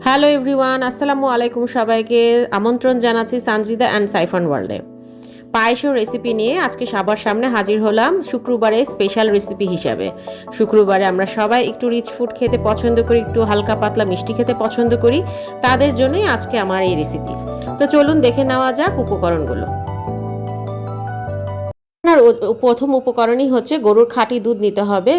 Hello everyone, আসসালামু আলাইকুম। সবাইকে আমন্ত্রণ জানাচ্ছি সানজিদা অ্যান্ড সাইফান ওয়ার্ল্ডে। পায়েসের রেসিপি নিয়ে আজকে সবার সামনে হাজির হলাম শুক্রবারে স্পেশাল রেসিপি হিসাবে। শুক্রবারে আমরা সবাই একটু রিচ ফুড খেতে পছন্দ করি, একটু হালকা পাতলা মিষ্টি খেতে পছন্দ করি, তাদের জন্যই আজকে আমার এই রেসিপি। তো চলুন দেখে নেওয়া যাক উপকরণগুলো। প্রথম উপকরণই হচ্ছে গরুর খাঁটি দুধ নিতে হবে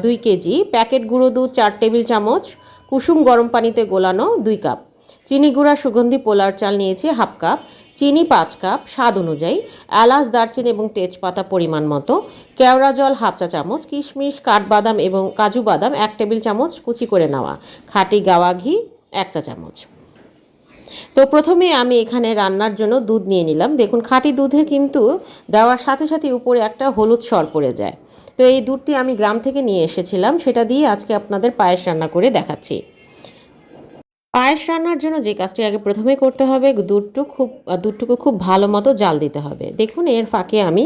2 কেজি, প্যাকেট গুঁড়ো দুধ 4 টেবিল চামচ, কুসুম গরম পানিতে গোলানো 2 কাপ, চিনি গুঁড়া সুগন্ধি পোলার চাল নিয়েছি হাফ কাপ, চিনি 5 কাপ স্বাদ অনুযায়ী, এলাচ দারচিনি এবং তেজপাতা পরিমাণ মতো, কেওড়া জল হাফ চা চামচ, কিশমিশ কাঠবাদাম এবং কাজু বাদাম 1 টেবিল চামচ কুচি করে নেওয়া, খাঁটি গাওয়া ঘি 1 চা চামচ। তো প্রথমে আমি এখানে রান্নার জন্য দুধ নিয়ে নিলাম। দেখুন খাঁটি দুধের কিন্তু দেওয়ার সাথে সাথে উপরে একটা হলুদ সর পড়ে যায়। তো এই দুধটি আমি গ্রাম থেকে নিয়ে এসেছিলাম, সেটা দিয়ে আজকে আপনাদের পায়েস রান্না করে দেখাচ্ছি। পায়েস রান্নার জন্য যে কাজটি আগে প্রথমে করতে হবে, দুধটুকু খুব ভালো মতো জাল দিতে হবে। দেখুন এর ফাঁকে আমি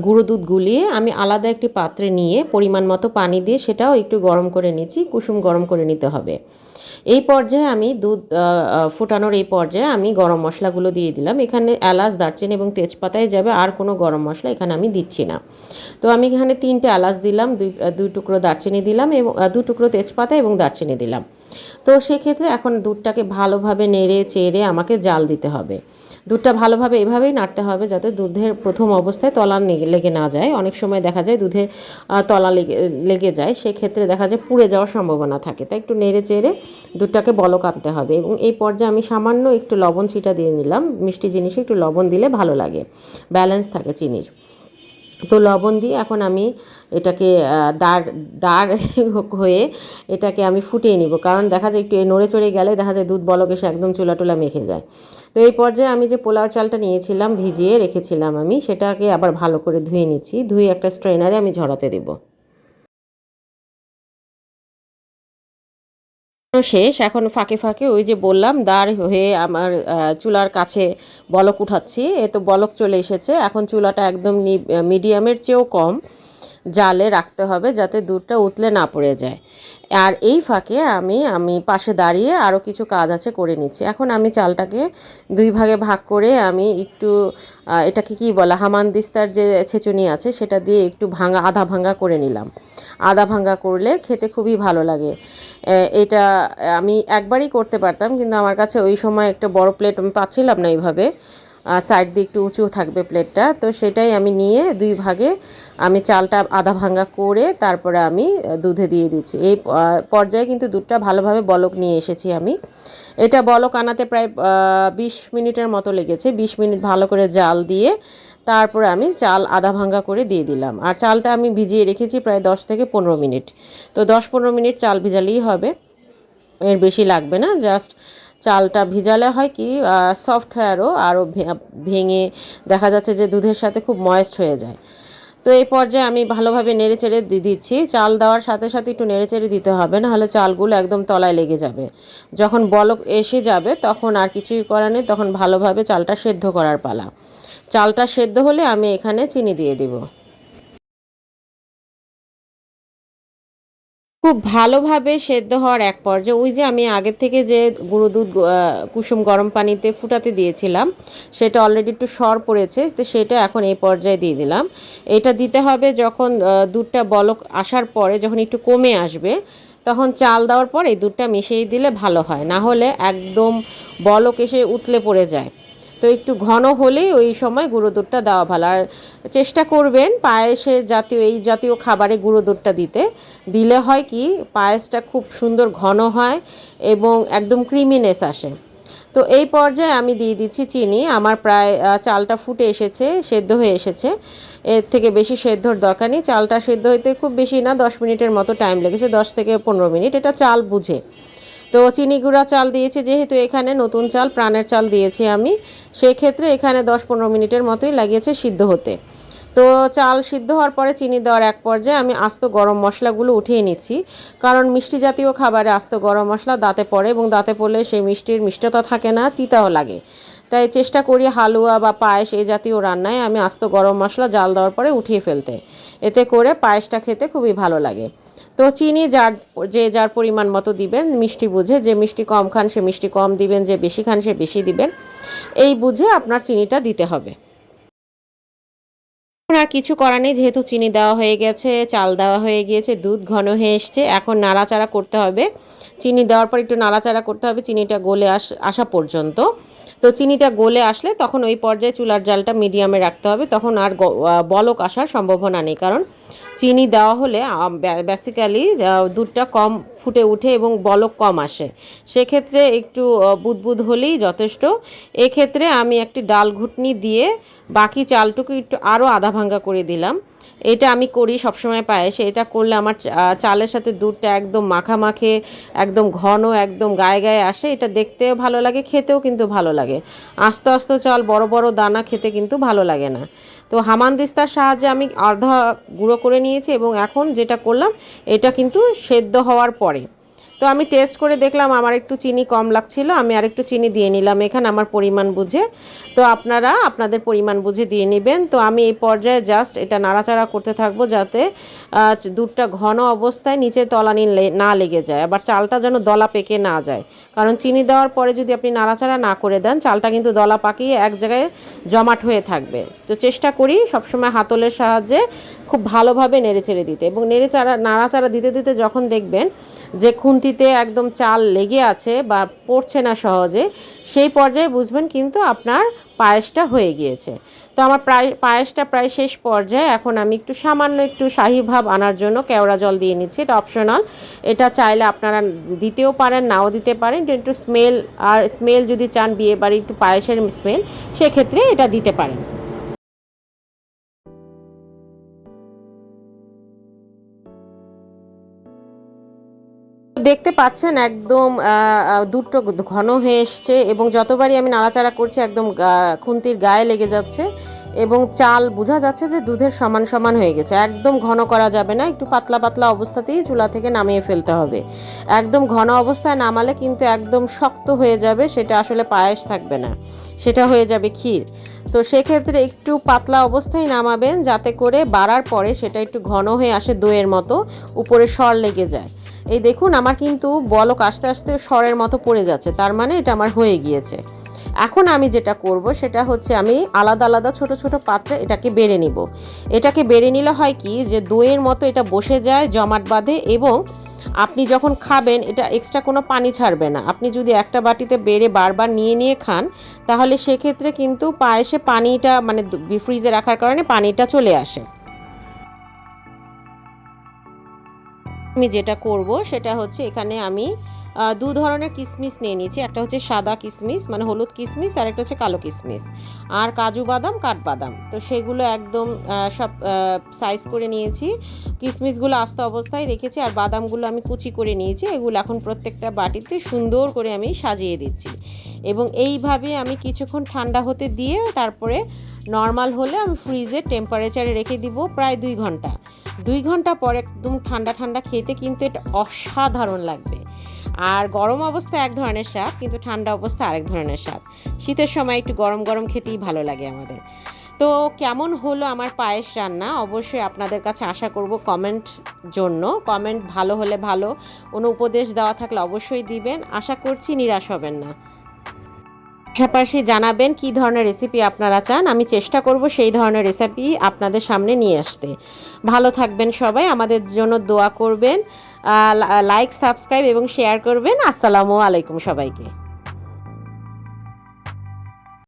গুঁড়ো দুধ গুলিয়ে আমি আলাদা একটি পাত্রে নিয়ে পরিমাণ মতো পানি দিয়ে সেটাও একটু গরম করে নিচ্ছি, কুসুম গরম করে নিতে হবে। এই পর্যায়ে আমি দুধ ফোটানোর এই পর্যায়ে আমি গরম মশলাগুলো দিয়ে দিলাম। এখানে এলাচ দারচিনি এবং তেজপাতায় যাবে, আর কোনো গরম মশলা এখানে আমি দিচ্ছি না। তো আমি এখানে 3টে এলাচ দিলাম, দুই টুকরো দারচিনি দিলাম এবং 2 টুকরো তেজপাতা এবং দারচিনি দিলাম। তো সেক্ষেত্রে এখন দুধটাকে ভালোভাবে নেড়ে চেড়ে আমাকে জাল দিতে হবে। দুধটা ভালোভাবে এভাবেই নাড়তে হবে যাতে দুধের প্রথম অবস্থায় তলা লেগে না যায়। অনেক সময় দেখা যায় দুধে তলা লেগে যায়, সেক্ষেত্রে দেখা যায় পুড়ে যাওয়ার সম্ভাবনা থাকে। তাই একটু নেড়ে চেড়ে দুধটাকে বলক আনতে হবে। এবং এই পর্যায়ে আমি সামান্য একটু লবণ ছিটা দিয়ে নিলাম। মিষ্টি জিনিসে একটু লবণ দিলে ভালো লাগে, ব্যালেন্স থাকে চিনির। তো লবণ দিয়ে এখন আমি এটাকে দাঁড় দাঁড় হয়ে এটাকে আমি ফুটিয়ে নিব, কারণ দেখা যায় একটু নড়ে চড়ে গেলে দেখা যায় দুধ বলক এসে একদম চুলা টুলা মেখে যায়। তো এই পর্যায়ে আমি যে পোলাও চালটা নিয়েছিলাম ভিজিয়ে রেখেছিলাম, আমি সেটাকে আবার ভালো করে ধুয়ে নিচ্ছি। ধুয়ে একটা স্ট্রেনারে আমি ঝরাতে দেবো। শেষ। এখন ফাঁকে ফাঁকে ওই যে বললাম দাঁড় হয়ে আমার চুলার কাছে বলক উঠাচ্ছি। এ তো বলক চলে এসেছে। এখন চুলাটা একদম মিডিয়ামের চেয়েও কম জালে রাখতে হবে যাতে দুধটা উতলে না পড়ে যায়। আর এই ফাঁকে আমি আমি পাশে দাঁড়িয়ে আরও কিছু কাজ আছে করে নিচ্ছি। এখন আমি চালটাকে 2 ভাগে ভাগ করে আমি একটু এটাকে কি বলে হামানদিস্তার যে ছেঁচুনি আছে সেটা দিয়ে একটু আধা ভাঙা করে নিলাম। আধা ভাঙা করলে খেতে খুবই ভালো লাগে। এটা আমি একবারই করতে পারতাম, কিন্তু আমার কাছে ওই সময় একটা বড় প্লেট আমি পাচ্ছিলাম না এইভাবে, সাইড দিয়ে একটু উঁচু থাকবে প্লেটটা। তো সেটাই আমি নিয়ে 2 ভাগে আমি চালটা আধা ভাঙা করে তারপরে আমি দুধে দিয়ে দিচ্ছি। এই পর্যায়ে কিন্তু দুধটা ভালোভাবে বলক নিয়ে এসেছি আমি। এটা বলক আনাতে প্রায় 20 মিনিটের মতো লেগেছে। 20 মিনিট ভালো করে জাল দিয়ে তারপরে আমি চাল আধা ভাঙা করে দিয়ে দিলাম। আর চালটা আমি ভিজিয়ে রেখেছি প্রায় 10 থেকে 15 মিনিট। তো 10-15 মিনিট চাল ভিজালেই হবে, এর বেশি লাগবে না। জাস্ট চালটা ভিজালে হয় কি সফট হয়, আরও ভেঙে দেখা যাচ্ছে যে দুধের সাথে খুব ময়েস্ট হয়ে যায়। তো এই পর্যায়ে আমি ভালোভাবে নেড়েচেড়ে দিয়ে দিচ্ছি। চাল দেওয়ার সাথে সাথে একটু নেড়েচেড়ে দিতে হবে, নাহলে চালগুলো একদম তলায় লেগে যাবে। যখন বলক এসে যাবে তখন আর কিছুই করার নেই, তখন ভালোভাবে চালটা সেদ্ধ করার পালা। চালটা সেদ্ধ হলে আমি এখানে চিনি দিয়ে দিব। খুব ভালোভাবে সেদ্ধ হওয়ার এক পর্যায়ে ওই যে আমি আগের থেকে যে গুঁড়ো দুধ কুসুম গরম পানিতে ফুটাতে দিয়েছিলাম সেটা অলরেডি একটু সর পড়েছে, তো সেটা এখন এই পর্যায়ে দিয়ে দিলাম। এটা দিতে হবে যখন দুধটা বলক আসার পরে, যখন একটু কমে আসবে তখন চাল দেওয়ার পরে দুধটা মিশিয়ে দিলে ভালো হয়, না হলে একদম বলক এসে উতলে পড়ে যায়। তো একটু ঘন হলেই ওই সময় গুঁড়ো দুধটা দেওয়া ভালো। আর চেষ্টা করবেন পায়েসের এই জাতীয় খাবারে গুঁড়ো দুধটা দিলে হয় কি পায়েসটা খুব সুন্দর ঘন হয় এবং একদম ক্রিমিনেস আসে। তো এই পর্যায়ে আমি দিয়ে দিচ্ছি চিনি। আমার প্রায় চালটা ফুটে এসেছে, সেদ্ধ হয়ে এসেছে। এর থেকে বেশি সেদ্ধর দরকার নেই। চালটা সেদ্ধ হইতে খুব বেশি না, 10 মিনিটের মতো টাইম লেগেছে, 10 থেকে 15 মিনিট, এটা চাল বুঝে। তো চিনি গুঁড়া চাল দিয়েছি, যেহেতু এখানে নতুন চাল প্রাণের চাল দিয়েছি আমি, সেক্ষেত্রে এখানে 10-15 মিনিটের মতোই লাগিয়েছে সিদ্ধ হতে। তো চাল সিদ্ধ হওয়ার পরে চিনি দেওয়ার এক পর্যায়ে আমি আস্ত গরম মশলাগুলো উঠিয়ে নিচ্ছি, কারণ মিষ্টি জাতীয় খাবারে আস্ত গরম মশলা দাঁতে পড়ে এবং দাঁতে পড়লে সেই মিষ্টির মিষ্টতা থাকে না, তিতাও লাগে। তাই চেষ্টা করি হালুয়া বা পায়েস এই জাতীয় রান্নায় আমি আস্ত গরম মশলা জাল দেওয়ার পরে উঠিয়ে ফেলতে, এতে করে পায়েসটা খেতে খুবই ভালো লাগে। তো তো চিনি যার পরিমাণ মতো দিবেন, মিষ্টি বুঝে, যে মিষ্টি কম খান সে মিষ্টি কম দিবেন, যে বেশি খান সে বেশি দিবেন, এই বুঝে আপনার চিনিটা দিতে হবে। এখন আর কিছু করার নেই, যেহেতু চিনি দেওয়া হয়ে গেছে, চাল দেওয়া হয়ে গিয়েছে, দুধ ঘন হয়ে এসছে, এখন নাড়াচাড়া করতে হবে। চিনি দেওয়ার পর একটু নাড়াচাড়া করতে হবে চিনিটা গলে আসা পর্যন্ত। তো চিনিটা গলে আসলে তখন ওই পর্যায়ে চুলার জালটা মিডিয়ামে রাখতে হবে, তখন আর বলক আসার সম্ভাবনা নেই, কারণ চিনি দেওয়া হলে বেসিক্যালি দুধটা কম ফুটে উঠে এবং বলক কম আসে, সেক্ষেত্রে একটু বুদবুদ হলেই যথেষ্ট। এক্ষেত্রে আমি একটি ডাল ঘুটনি দিয়ে বাকি চালটুকু একটু আরও আধা ভাঙ্গা করে দিলাম। এটা আমি করি সবসময় পায়েসে, এটা করলে আমার চালের সাথে দুধটা একদম মাখামাখে, একদম ঘন, একদম গায়ে গায়ে আসে, এটা দেখতেও ভালো লাগে, খেতেও কিন্তু ভালো লাগে। আস্তে আস্তে চাল বড় বড় দানা খেতে কিন্তু ভালো লাগে না। তো হামানদিস্তার সাহায্যে আমি আধা গুঁড়ো করে নিয়েছি এবং এখন যেটা করলাম এটা কিন্তু সেদ্ধ হওয়ার পরে। তো আমি টেস্ট করে দেখলাম আমার একটু চিনি কম লাগছিল, আমি আরেকটু চিনি দিয়ে নিলাম এখানে আমার পরিমাণ বুঝে। তো আপনারা আপনাদের পরিমাণ বুঝে দিয়ে নেবেন। তো আমি এই পর্যায়ে জাস্ট এটা নাড়াচাড়া করতে থাকবো যাতে দুধটা ঘন অবস্থায় নিচে তলানি না লেগে যায়, আবার চালটা যেন দলা পেকে না যায়, কারণ চিনি দেওয়ার পরে যদি আপনি নাড়াচাড়া না করে দেন চালটা কিন্তু দলা পাকিয়ে এক জায়গায় জমাট হয়ে থাকবে। তো চেষ্টা করি সবসময় হাতলের সাহায্যে খুব ভালোভাবে নেড়েচেড়ে দিতে, এবং নাড়াচাড়া দিতে দিতে যখন দেখবেন যে খুন্তিতে একদম চাল লেগে আছে বা পড়ছে না সহজে, সেই পর্যায়ে বুঝবেন কিন্তু আপনার পায়েসটা হয়ে গিয়েছে। তো আমার পায়েসটা প্রায় শেষ পর্যায়ে, এখন আমি একটু সামান্য একটু শাহি ভাব আনার জন্য কেওড়া জল দিয়ে নিচ্ছি, এটা অপশনাল, এটা চাইলে আপনারা দিতেও পারেন নাও দিতে পারেন, একটু স্মেল যদি চান বিয়ে বাড়ি একটু পায়েসের স্মেল, সেক্ষেত্রে এটা দিতে পারেন। দেখতে পাচ্ছেন একদম দুধটা ঘন হয়ে এসছে, এবং যতবারই আমি নাড়াচাড়া করছি একদম খুন্তির গায়ে লেগে যাচ্ছে, এবং চাল বোঝা যাচ্ছে যে দুধের সমান সমান হয়ে গেছে। একদম ঘন করা যাবে না, একটু পাতলা পাতলা অবস্থাতেই চুলা থেকে নামিয়ে ফেলতে হবে। একদম ঘন অবস্থায় নামালে কিন্তু একদম শক্ত হয়ে যাবে, সেটা আসলে পায়েস থাকবে না, সেটা হয়ে যাবে ক্ষীর। তো সেক্ষেত্রে একটু পাতলা অবস্থায় নামাবেন যাতে করে বাড়ার পরে সেটা একটু ঘন হয়ে আসে, দইয়ের মতো উপরে সর লেগে যায়। এই দেখুন আমার কিন্তু বলক আস্তে আস্তে সরের মতো পড়ে যাচ্ছে, তার মানে এটা আমার হয়ে গিয়েছে। এখন আমি যেটা করব সেটা হচ্ছে আমি আলাদা আলাদা ছোট ছোট পাত্রে এটাকে বেড়ে নিব। এটাকে বেড়ে নিলে হয় কি যে দইয়ের মতো এটা বসে যায়, জমাট বাঁধে, এবং আপনি যখন খাবেন এটা এক্সট্রা কোনো পানি ছাড়বে না। আপনি যদি একটা বাটিতে বেড়ে বারবার নিয়ে নিয়ে খান তাহলে সেক্ষেত্রে কিন্তু পায়েসে পানিটা মানে ফ্রিজে রাখার কারণে পানিটা চলে আসে। আমি যেটা করব সেটা হচ্ছে এখানে আমি দু ধরনের কিশমিশ নিয়ে নিয়েছি, একটা হচ্ছে সাদা কিশমিশ মানে হলুদ কিশমিশ, আর একটা হচ্ছে কালো কিশমিশ, আর কাজু বাদাম কাঠবাদাম। তো সেগুলো একদম সব সাইজ করে নিয়েছি, কিশমিশগুলো আস্ত অবস্থায় রেখেছি, আর বাদামগুলো আমি কুচি করে নিয়েছি। এগুলো এখন প্রত্যেকটা বাটিতে সুন্দর করে আমি সাজিয়ে দিচ্ছি, এবং এইভাবে আমি কিছুক্ষণ ঠান্ডা হতে দিয়ে তারপরে নর্মাল হলে আমি ফ্রিজের টেম্পারেচারে রেখে দিব প্রায় 2 ঘন্টা। 2 ঘন্টা পর একদম ঠান্ডা ঠান্ডা খেতে কিন্তু এটা অসাধারণ লাগবে। আর গরম অবস্থায় এক ধরনের স্বাদ, কিন্তু ঠান্ডা অবস্থায় আরেক ধরনের স্বাদ। শীতের সময় একটু গরম গরম খেতেই ভালো লাগে আমাদের। তো কেমন হলো আমার পায়েস রান্না অবশ্যই আপনাদের কাছে আশা করব কমেন্ট ভালো হলে ভালো, কোনো উপদেশ দেওয়া থাকলে অবশ্যই দিবেন, আশা করছি নিরাশ হবেন না। পাশাপাশি জানাবেন কী ধরনের রেসিপি আপনারা চান, আমি চেষ্টা করব সেই ধরনের রেসিপি আপনাদের সামনে নিয়ে আসতে। ভালো থাকবেন সবাই, আমাদের জন্য দোয়া করবেন, লাইক সাবস্ক্রাইব এবং শেয়ার করবেন। আসসালামু আলাইকুম সবাইকে।